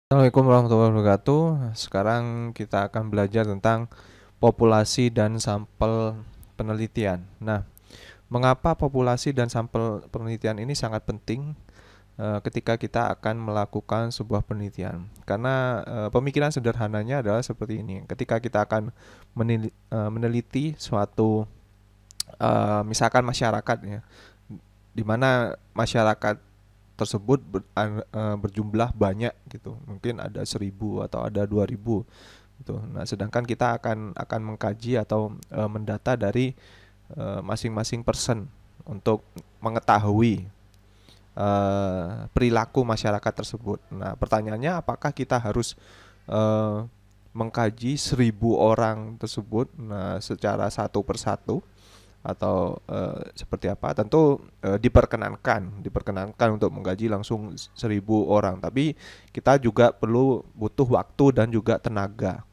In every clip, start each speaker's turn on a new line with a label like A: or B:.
A: Assalamualaikum warahmatullahi wabarakatuh. Sekarang kita akan belajar tentang populasi dan sampel penelitian. Nah, mengapa populasi dan sampel penelitian ini sangat penting ketika kita akan melakukan sebuah penelitian? Karena pemikiran sederhananya adalah seperti ini. Ketika kita akan meneliti suatu misalkan masyarakat ya, di mana masyarakat tersebut berjumlah banyak gitu, mungkin ada 1.000 atau ada 2.000 gitu. Nah, sedangkan kita akan mengkaji atau mendata dari masing-masing person untuk mengetahui perilaku masyarakat tersebut. Nah, pertanyaannya apakah kita harus uh, mengkaji 1.000 orang tersebut, nah, secara satu persatu atau seperti apa? Tentu diperkenankan untuk menggaji langsung 1.000 orang, tapi kita juga perlu butuh waktu dan juga tenaga.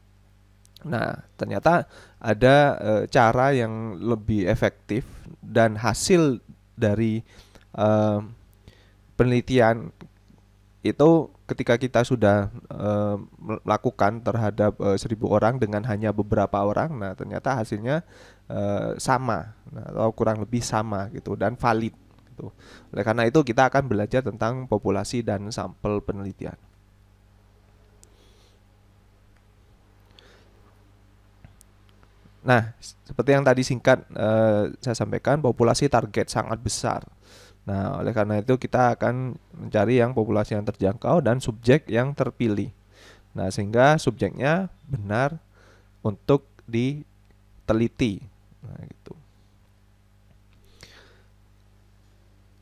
A: Nah, ternyata ada cara yang lebih efektif dan hasil dari eh, penelitian itu ketika kita sudah melakukan terhadap 1.000 orang dengan hanya beberapa orang. Nah, ternyata hasilnya sama, nah, atau kurang lebih sama gitu, dan valid gitu. Oleh karena itu kita akan belajar tentang populasi dan sampel penelitian. Nah, seperti yang tadi singkat saya sampaikan, populasi target sangat besar. Nah, oleh karena itu kita akan mencari yang populasi yang terjangkau dan subjek yang terpilih. Nah, sehingga subjeknya benar untuk diteliti. Nah, gitu.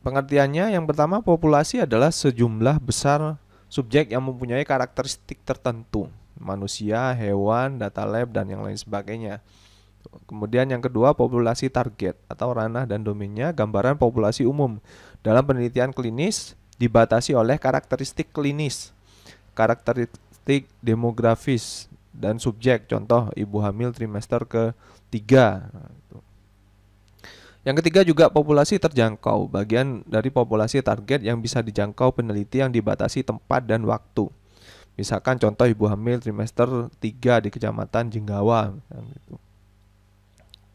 A: Pengertiannya yang pertama, populasi adalah sejumlah besar subjek yang mempunyai karakteristik tertentu, manusia, hewan, data lab, dan yang lain sebagainya. Kemudian yang kedua, populasi target atau ranah dan domainnya gambaran populasi umum. Dalam penelitian klinis dibatasi oleh karakteristik klinis, karakteristik demografis, dan subjek. Contoh, ibu hamil trimester ketiga. Yang ketiga juga populasi terjangkau, bagian dari populasi target yang bisa dijangkau peneliti yang dibatasi tempat dan waktu. Misalkan contoh, ibu hamil trimester 3 di Kecamatan Jenggawa gitu.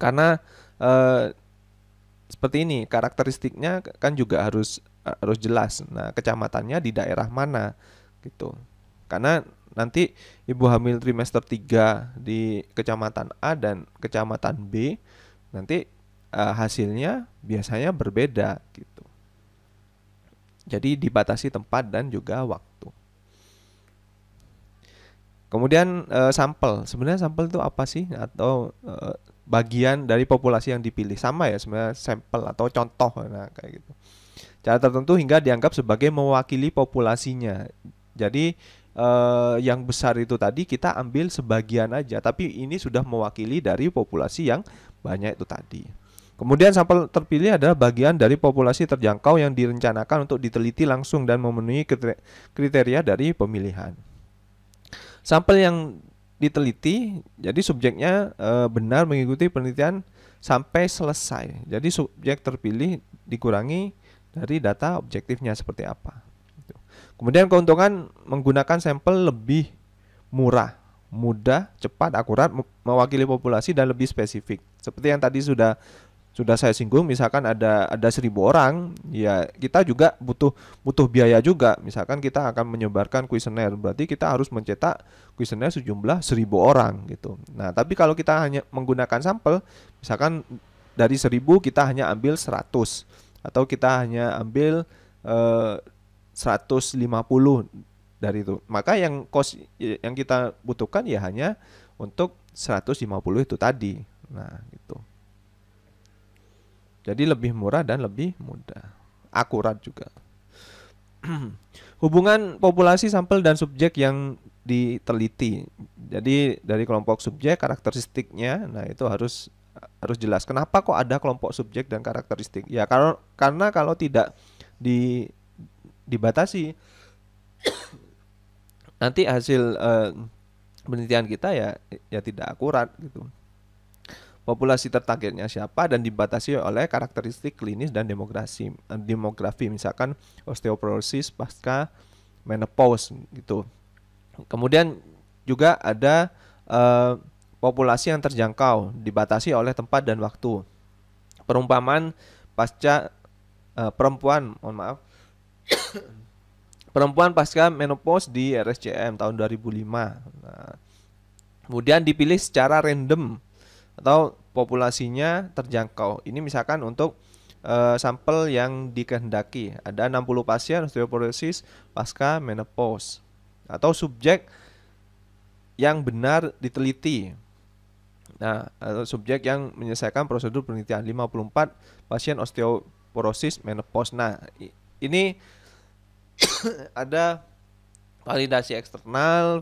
A: Karena eh, seperti ini karakteristiknya kan juga harus jelas. Nah, kecamatannya di daerah mana gitu. Karena nanti ibu hamil trimester 3 di Kecamatan A dan Kecamatan B, nanti hasilnya biasanya berbeda gitu. Jadi dibatasi tempat dan juga waktu. Kemudian sampel. Sebenarnya sampel itu apa sih? Atau bagian dari populasi yang dipilih. Sama ya sebenarnya, sampel atau contoh, nah kayak gitu. Cara tertentu hingga dianggap sebagai mewakili populasinya. Jadi yang besar itu tadi kita ambil sebagian aja, tapi ini sudah mewakili dari populasi yang banyak itu tadi. Kemudian sampel terpilih adalah bagian dari populasi terjangkau yang direncanakan untuk diteliti langsung dan memenuhi kriteria dari pemilihan. Sampel yang diteliti, jadi subjeknya benar mengikuti penelitian sampai selesai. Jadi subjek terpilih dikurangi dari data objektifnya seperti apa. Kemudian keuntungan menggunakan sampel lebih murah, mudah, cepat, akurat, mewakili populasi dan lebih spesifik. Seperti yang tadi sudah saya singgung, misalkan ada 1.000 orang, ya kita juga butuh butuh biaya juga. Misalkan kita akan menyebarkan kuesioner, berarti kita harus mencetak kuesioner sejumlah 1.000 orang gitu. Nah, tapi kalau kita hanya menggunakan sampel, misalkan dari 1.000 kita hanya ambil 100, atau kita hanya ambil 150 dari itu. Maka yang cost yang kita butuhkan ya hanya untuk 150 itu tadi. Nah, gitu. Jadi lebih murah dan lebih mudah, akurat juga. Hubungan populasi sampel dan subjek yang diteliti. Jadi dari kelompok subjek, karakteristiknya, nah itu harus jelas. Kenapa kok ada kelompok subjek dan karakteristik? Ya karena kalau tidak di dibatasi, nanti hasil penelitian kita ya tidak akurat gitu. Populasi tertargetnya siapa dan dibatasi oleh karakteristik klinis dan demografi, misalkan osteoporosis pasca menopause gitu. Kemudian juga ada eh, populasi yang terjangkau, dibatasi oleh tempat dan waktu. Perumpamaan pasca perempuan, mohon maaf, perempuan pasca menopause di RSCM tahun 2005. Nah, kemudian dipilih secara random atau populasinya terjangkau. Ini misalkan untuk sampel yang dikehendaki. Ada 60 pasien osteoporosis pasca menopause atau subjek yang benar diteliti. Nah, atau subjek yang menyelesaikan prosedur penelitian 54 pasien osteoporosis menopause. Nah, ini ada validasi eksternal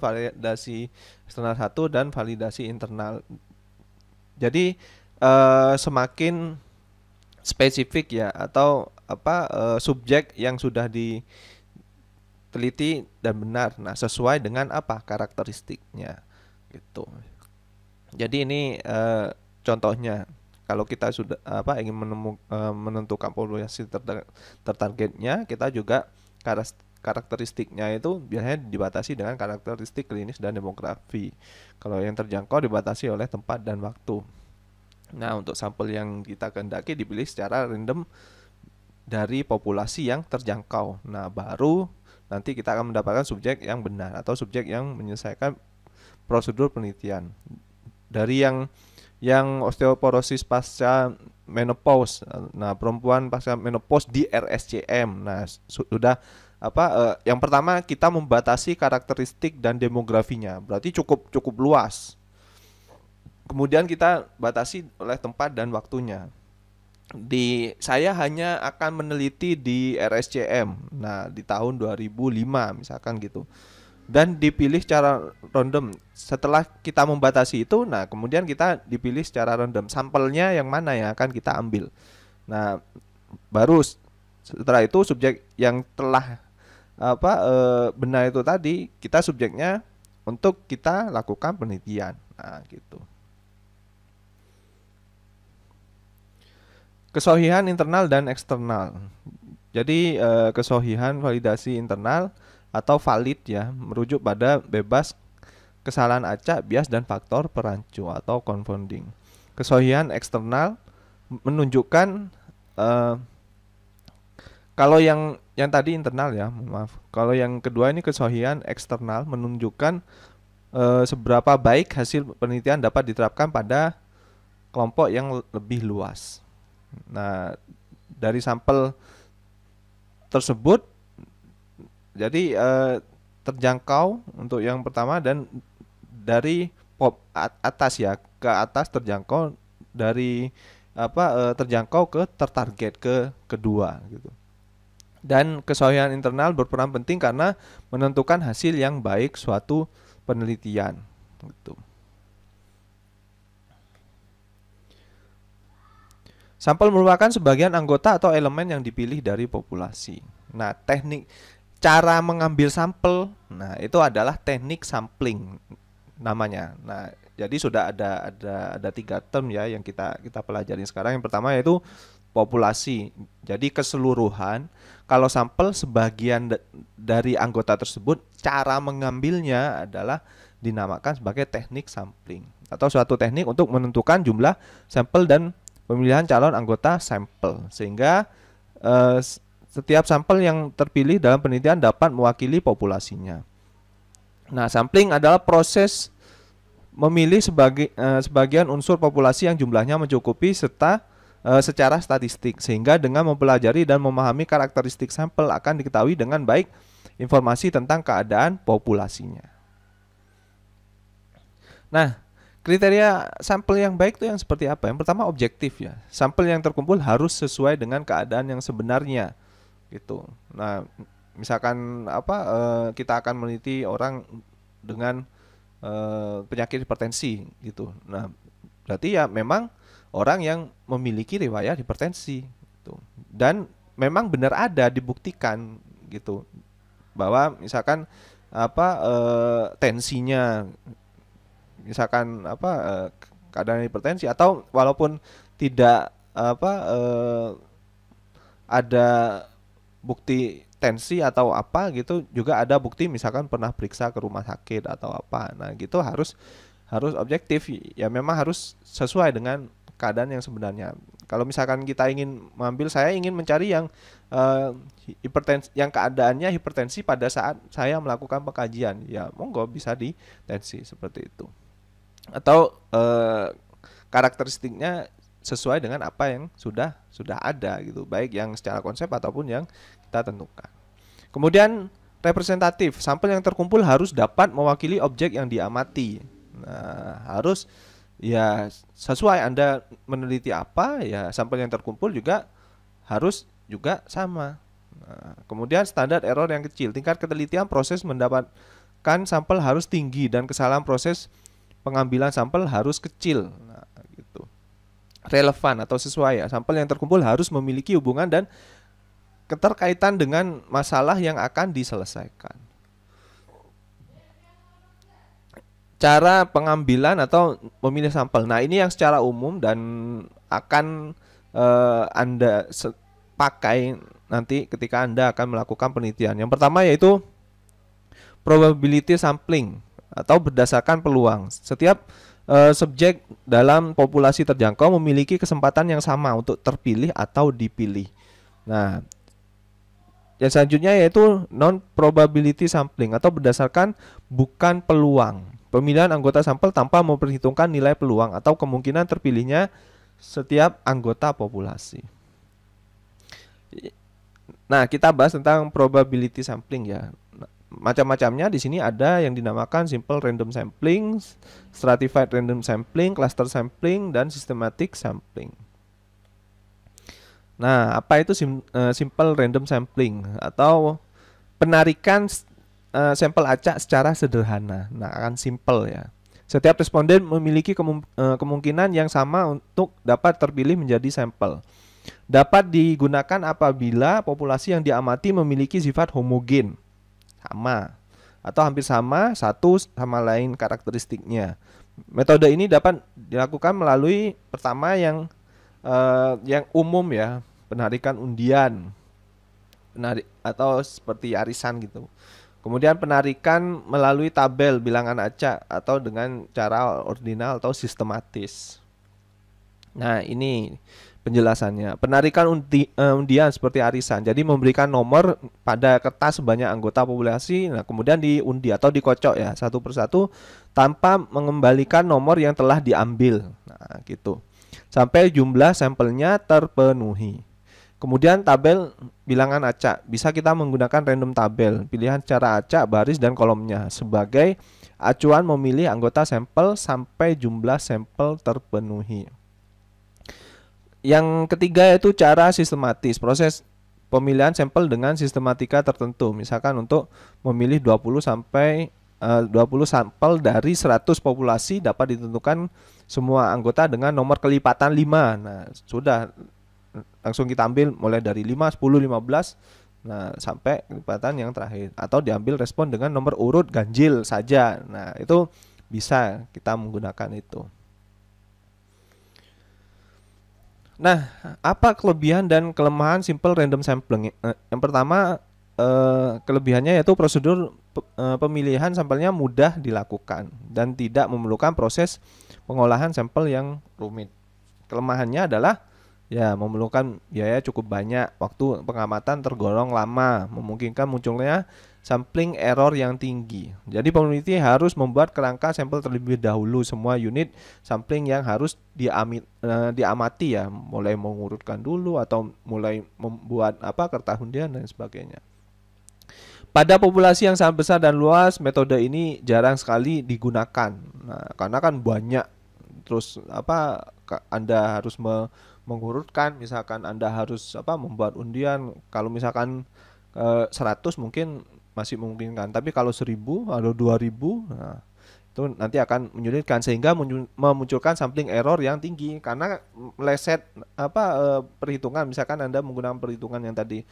A: satu dan validasi internal. Jadi semakin spesifik ya atau subjek yang sudah diteliti dan benar. Nah, sesuai dengan apa karakteristiknya gitu. Jadi ini contohnya kalau kita sudah ingin menentukan populasi tertargetnya, kita juga karakteristiknya itu biasanya dibatasi dengan karakteristik klinis dan demografi. Kalau yang terjangkau dibatasi oleh tempat dan waktu. Nah, untuk sampel yang kita kehendaki dipilih secara random dari populasi yang terjangkau. Nah, baru nanti kita akan mendapatkan subjek yang benar atau subjek yang menyelesaikan prosedur penelitian. Dari yang osteoporosis pasca menopause. Nah, perempuan pasca menopause di RSCM. Nah, sudah yang pertama kita membatasi karakteristik dan demografinya. Berarti cukup luas. Kemudian kita batasi oleh tempat dan waktunya. Saya hanya akan meneliti di RSCM. Nah, di tahun 2005 misalkan gitu. Dan dipilih secara random. Setelah kita membatasi itu, nah kemudian kita dipilih secara random sampelnya yang mana yang akan kita ambil. Nah, baru setelah itu subjek yang telah benar itu tadi, kita subjeknya untuk kita lakukan penelitian. Nah, gitu. Kesohihan internal dan eksternal. Jadi kesohihan validasi internal atau valid ya merujuk pada bebas kesalahan acak, bias dan faktor perancu atau confounding. Kesohihan eksternal menunjukkan kalau yang tadi internal ya, maaf. Kalau yang kedua ini kesohihan eksternal menunjukkan seberapa baik hasil penelitian dapat diterapkan pada kelompok yang lebih luas. Nah, dari sampel tersebut jadi terjangkau untuk yang pertama dan dari atas ya ke atas terjangkau dari terjangkau ke tertarget ke kedua gitu. Dan kesohihan internal berperan penting karena menentukan hasil yang baik suatu penelitian gitu. Sampel merupakan sebagian anggota atau elemen yang dipilih dari populasi. Nah, cara mengambil sampel, nah itu adalah teknik sampling namanya. Nah, jadi sudah ada 3 term ya yang kita pelajari sekarang. Yang pertama yaitu populasi. Jadi keseluruhan. Kalau sampel sebagian dari anggota tersebut, cara mengambilnya adalah dinamakan sebagai teknik sampling atau suatu teknik untuk menentukan jumlah sampel dan pemilihan calon anggota sampel, sehingga setiap sampel yang terpilih dalam penelitian dapat mewakili populasinya. Nah, sampling adalah proses memilih sebagian unsur populasi yang jumlahnya mencukupi serta secara statistik, sehingga dengan mempelajari dan memahami karakteristik sampel akan diketahui dengan baik informasi tentang keadaan populasinya. Nah, kriteria sampel yang baik itu yang seperti apa? Yang pertama objektif ya. Sampel yang terkumpul harus sesuai dengan keadaan yang sebenarnya gitu. Nah, misalkan kita akan meneliti orang dengan penyakit hipertensi gitu. Nah, berarti ya memang orang yang memiliki riwayat hipertensi gitu. Dan memang benar ada dibuktikan gitu bahwa misalkan tensinya misalkan keadaan hipertensi atau walaupun tidak ada bukti tensi atau apa gitu juga ada bukti, misalkan pernah periksa ke rumah sakit atau apa. Nah, gitu harus harus objektif ya, memang harus sesuai dengan keadaan yang sebenarnya. Kalau misalkan kita ingin mengambil, saya ingin mencari yang eh, hipertensi, yang keadaannya hipertensi pada saat saya melakukan pengkajian, ya monggo bisa di tensi seperti itu. Atau karakteristiknya sesuai dengan apa yang sudah ada gitu, baik yang secara konsep ataupun yang kita tentukan. Kemudian representatif, sampel yang terkumpul harus dapat mewakili objek yang diamati. Nah, harus ya sesuai Anda meneliti apa, ya sampel yang terkumpul juga harus juga sama. Nah, kemudian standar error yang kecil, tingkat ketelitian proses mendapatkan sampel harus tinggi dan kesalahan proses pengambilan sampel harus kecil. Nah, gitu. Relevan atau sesuai ya, sampel yang terkumpul harus memiliki hubungan dan keterkaitan dengan masalah yang akan diselesaikan. Cara pengambilan atau memilih sampel. Nah, ini yang secara umum dan akan Anda pakai nanti ketika Anda akan melakukan penelitian. Yang pertama yaitu probability sampling atau berdasarkan peluang. Setiap subjek dalam populasi terjangkau memiliki kesempatan yang sama untuk terpilih atau dipilih. Nah, yang selanjutnya yaitu non probability sampling atau berdasarkan bukan peluang. Pemilihan anggota sampel tanpa memperhitungkan nilai peluang atau kemungkinan terpilihnya setiap anggota populasi. Nah, kita bahas tentang probability sampling ya. Macam-macamnya di sini ada yang dinamakan simple random sampling, stratified random sampling, cluster sampling, dan systematic sampling. Nah, apa itu simple random sampling atau penarikan sampel acak secara sederhana. Nah, akan simple ya. Setiap responden memiliki kemungkinan yang sama untuk dapat terpilih menjadi sampel. Dapat digunakan apabila populasi yang diamati memiliki sifat homogen, sama atau hampir sama satu sama lain karakteristiknya. Metode ini dapat dilakukan melalui pertama yang umum ya, penarikan undian, atau seperti arisan gitu. Kemudian penarikan melalui tabel bilangan acak atau dengan cara ordinal atau sistematis. Nah, ini penjelasannya. Penarikan undian seperti arisan. Jadi memberikan nomor pada kertas sebanyak anggota populasi. Nah, kemudian diundi atau dikocok ya satu persatu tanpa mengembalikan nomor yang telah diambil. Nah, gitu. Sampai jumlah sampelnya terpenuhi. Kemudian tabel bilangan acak, bisa kita menggunakan random tabel, pilihan secara acak, baris, dan kolomnya sebagai acuan memilih anggota sampel sampai jumlah sampel terpenuhi. Yang ketiga yaitu cara sistematis, proses pemilihan sampel dengan sistematika tertentu. Misalkan untuk memilih 20 sampai 20 sampel dari 100 populasi dapat ditentukan semua anggota dengan nomor kelipatan 5. Nah, sudah langsung kita ambil mulai dari 5, 10, 15, nah sampai kelipatan yang terakhir, atau diambil respon dengan nomor urut ganjil saja. Nah, itu bisa kita menggunakan itu. Nah, apa kelebihan dan kelemahan simple random sampling? Yang pertama, kelebihannya yaitu prosedur pemilihan sampelnya mudah dilakukan dan tidak memerlukan proses pengolahan sampel yang rumit. Kelemahannya adalah ya memerlukan biaya cukup banyak, waktu pengamatan tergolong lama, memungkinkan munculnya sampling error yang tinggi. Jadi peneliti harus membuat kerangka sampel terlebih dahulu, semua unit sampling yang harus diamati ya, mulai mengurutkan dulu atau mulai membuat kertas undian dan sebagainya. Pada populasi yang sangat besar dan luas, metode ini jarang sekali digunakan. Nah, karena kan banyak, terus Anda harus mengurutkan, misalkan Anda harus membuat undian. Kalau misalkan 100 mungkin masih memungkinkan, tapi kalau 1000 atau 2000, nah itu nanti akan menyulitkan sehingga memunculkan sampling error yang tinggi karena meleset perhitungan. Misalkan Anda menggunakan perhitungan yang tadi,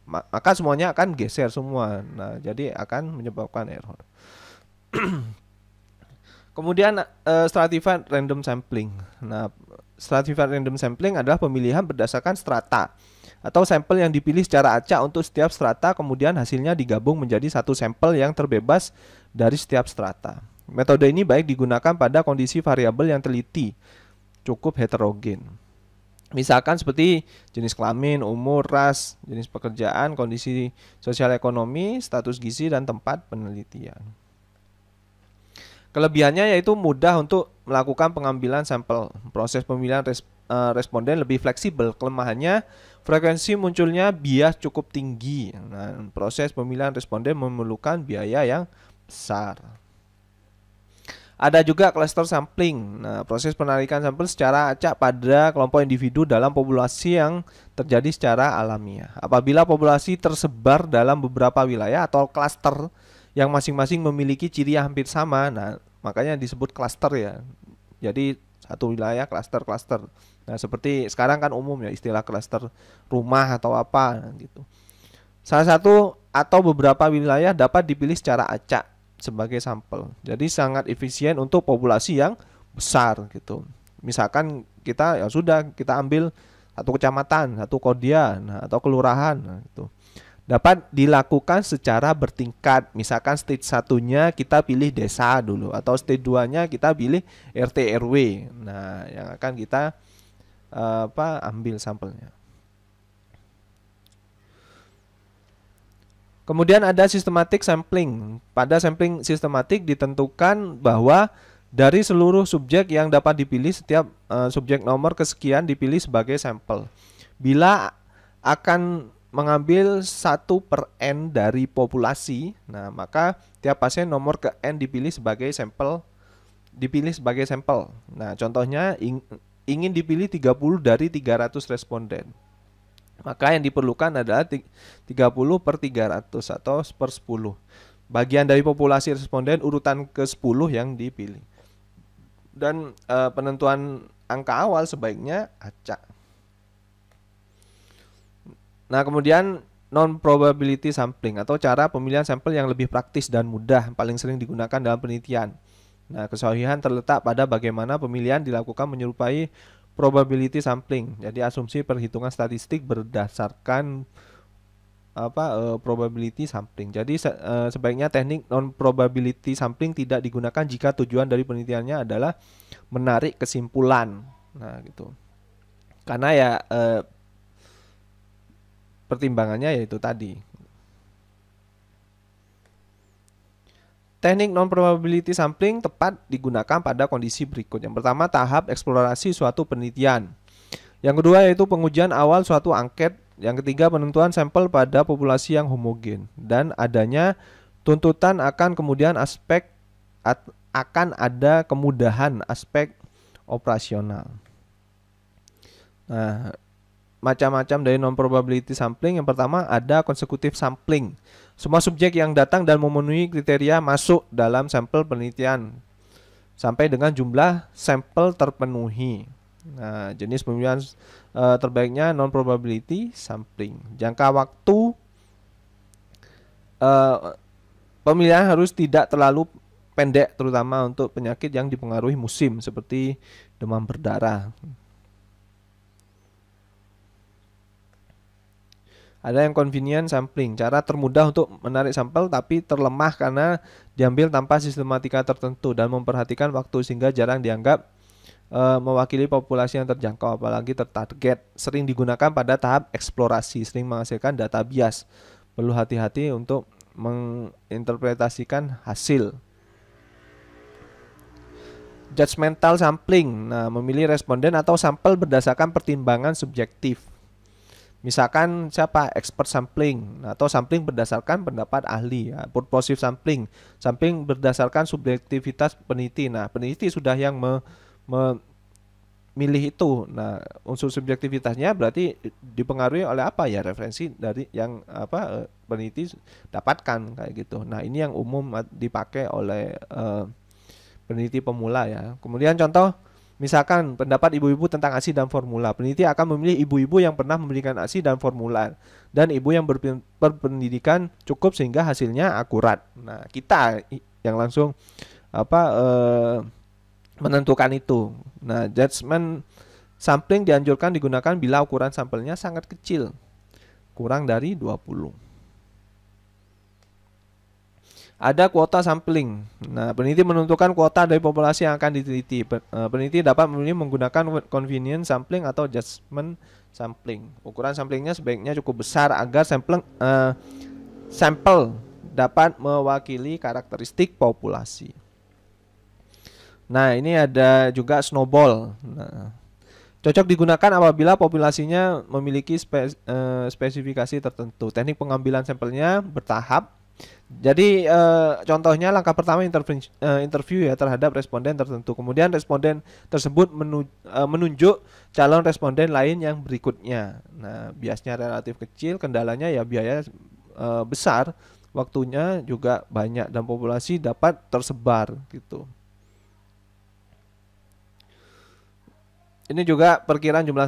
A: maka semuanya akan geser semua. Nah, jadi akan menyebabkan error. Kemudian stratified random sampling. Nah, stratified random sampling adalah pemilihan berdasarkan strata atau sampel yang dipilih secara acak untuk setiap strata, kemudian hasilnya digabung menjadi satu sampel yang terbebas dari setiap strata. Metode ini baik digunakan pada kondisi variabel yang teliti, cukup heterogen. Misalkan seperti jenis kelamin, umur, ras, jenis pekerjaan, kondisi sosial ekonomi, status gizi, dan tempat penelitian. Kelebihannya yaitu mudah untuk melakukan pengambilan sampel. Proses pemilihan responden lebih fleksibel. Kelemahannya, frekuensi munculnya bias cukup tinggi. Nah, proses pemilihan responden memerlukan biaya yang besar. Ada juga cluster sampling. Nah, proses penarikan sampel secara acak pada kelompok individu dalam populasi yang terjadi secara alamiah. Apabila populasi tersebar dalam beberapa wilayah atau cluster yang masing-masing memiliki ciri yang hampir sama, nah makanya disebut cluster ya. Jadi satu wilayah cluster-cluster. Nah, seperti sekarang kan umum ya istilah cluster rumah atau apa gitu. Salah satu atau beberapa wilayah dapat dipilih secara acak sebagai sampel. Jadi sangat efisien untuk populasi yang besar gitu. Misalkan kita ya sudah kita ambil satu kecamatan, satu kodia, nah, atau kelurahan, nah, gitu. Dapat dilakukan secara bertingkat. Misalkan stage satunya kita pilih desa dulu, atau stage 2-nya kita pilih RT RW. Nah, yang akan kita ambil sampelnya. Kemudian ada systematic sampling. Pada sampling sistematik ditentukan bahwa dari seluruh subjek yang dapat dipilih, setiap subjek nomor kesekian dipilih sebagai sampel. Bila akan mengambil 1/n dari populasi, nah maka tiap pasien nomor ke n dipilih sebagai sampel. Nah, contohnya ingin dipilih 30 dari 300 responden. Maka yang diperlukan adalah 30/300 atau 1/10. Bagian dari populasi responden urutan ke-10 yang dipilih. Dan penentuan angka awal sebaiknya acak. Nah, kemudian non-probability sampling atau cara pemilihan sampel yang lebih praktis dan mudah, paling sering digunakan dalam penelitian. Nah, kesahihan terletak pada bagaimana pemilihan dilakukan menyerupai probability sampling. Jadi asumsi perhitungan statistik berdasarkan probability sampling. Jadi sebaiknya teknik non probability sampling tidak digunakan jika tujuan dari penelitiannya adalah menarik kesimpulan. Nah, gitu. Karena ya pertimbangannya yaitu tadi. Teknik non-probability sampling tepat digunakan pada kondisi berikut. Yang pertama, tahap eksplorasi suatu penelitian. Yang kedua yaitu pengujian awal suatu angket. Yang ketiga, penentuan sampel pada populasi yang homogen. Dan adanya tuntutan akan ada kemudahan aspek operasional. Nah, macam-macam dari non-probability sampling. Yang pertama ada consecutive sampling. Semua subjek yang datang dan memenuhi kriteria masuk dalam sampel penelitian sampai dengan jumlah sampel terpenuhi. Nah, jenis pemilihan terbaiknya non-probability sampling. Jangka waktu pemilihan harus tidak terlalu pendek, terutama untuk penyakit yang dipengaruhi musim seperti demam berdarah. Ada yang convenient sampling, cara termudah untuk menarik sampel tapi terlemah karena diambil tanpa sistematika tertentu dan memperhatikan waktu sehingga jarang dianggap mewakili populasi yang terjangkau, apalagi tertarget. Sering digunakan pada tahap eksplorasi, sering menghasilkan data bias. Perlu hati-hati untuk menginterpretasikan hasil. Judgmental sampling, nah memilih responden atau sampel berdasarkan pertimbangan subjektif. Misalkan siapa expert sampling atau sampling berdasarkan pendapat ahli, ya. Purposive sampling, sampling berdasarkan subjektivitas peneliti. Nah, peneliti sudah yang memilih itu. Nah, unsur subjektivitasnya berarti dipengaruhi oleh apa ya, referensi dari yang peneliti dapatkan kayak gitu. Nah, ini yang umum dipakai oleh peneliti pemula ya. Kemudian contoh, misalkan pendapat ibu-ibu tentang ASI dan formula. Peneliti akan memilih ibu-ibu yang pernah memberikan ASI dan formula dan ibu yang berpendidikan cukup sehingga hasilnya akurat. Nah, kita yang langsung menentukan itu. Nah, judgment sampling dianjurkan digunakan bila ukuran sampelnya sangat kecil. kurang dari 20. Ada kuota sampling. Nah, peneliti menentukan kuota dari populasi yang akan diteliti. Peneliti dapat memilih menggunakan convenience sampling atau judgment sampling. Ukuran samplingnya sebaiknya cukup besar agar sampel dapat mewakili karakteristik populasi. Nah, ini ada juga snowball. Nah, cocok digunakan apabila populasinya memiliki spesifikasi tertentu. Teknik pengambilan sampelnya bertahap. Jadi contohnya langkah pertama interview ya terhadap responden tertentu. Kemudian responden tersebut menunjuk calon responden lain yang berikutnya. Nah, biasnya relatif kecil, kendalanya ya biaya besar, waktunya juga banyak dan populasi dapat tersebar gitu. Ini juga perkiraan jumlah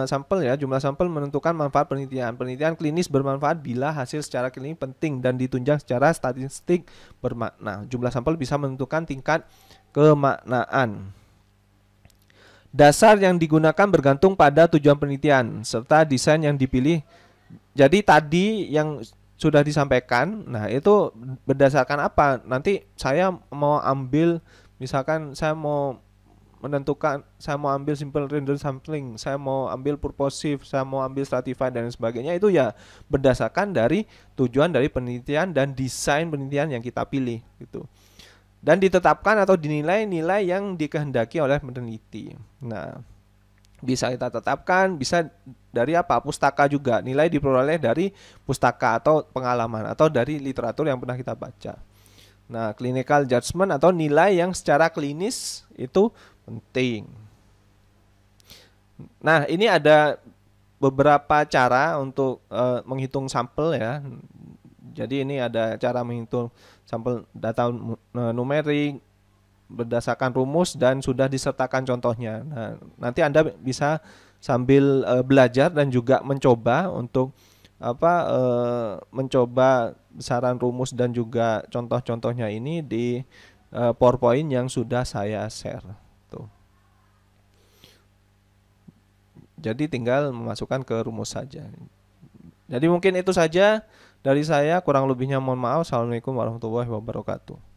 A: sampel ya. Jumlah sampel menentukan manfaat penelitian. Penelitian klinis bermanfaat bila hasil secara klinis penting dan ditunjang secara statistik bermakna. Jumlah sampel bisa menentukan tingkat kemaknaan. Dasar yang digunakan bergantung pada tujuan penelitian serta desain yang dipilih. Jadi tadi yang sudah disampaikan, nah itu berdasarkan apa? Nanti saya mau ambil, misalkan saya mau menentukan, saya mau ambil simple random sampling, saya mau ambil purposive, saya mau ambil stratified dan sebagainya, itu ya berdasarkan dari tujuan dari penelitian dan desain penelitian yang kita pilih gitu. Dan ditetapkan atau dinilai nilai yang dikehendaki oleh peneliti. Nah, bisa kita tetapkan, bisa dari apa? Pustaka juga. Nilai diperoleh dari pustaka atau pengalaman atau dari literatur yang pernah kita baca. Nah, clinical judgment atau nilai yang secara klinis itu penting. Nah, ini ada beberapa cara untuk menghitung sampel ya. Jadi ini ada cara menghitung sampel data numerik berdasarkan rumus dan sudah disertakan contohnya. Nah, nanti Anda bisa sambil belajar dan juga mencoba untuk mencoba besaran rumus dan juga contoh-contohnya ini di PowerPoint yang sudah saya share. Tuh. Jadi tinggal memasukkan ke rumus saja. Jadi mungkin itu saja dari saya, kurang lebihnya mohon maaf. Assalamualaikum warahmatullahi wabarakatuh.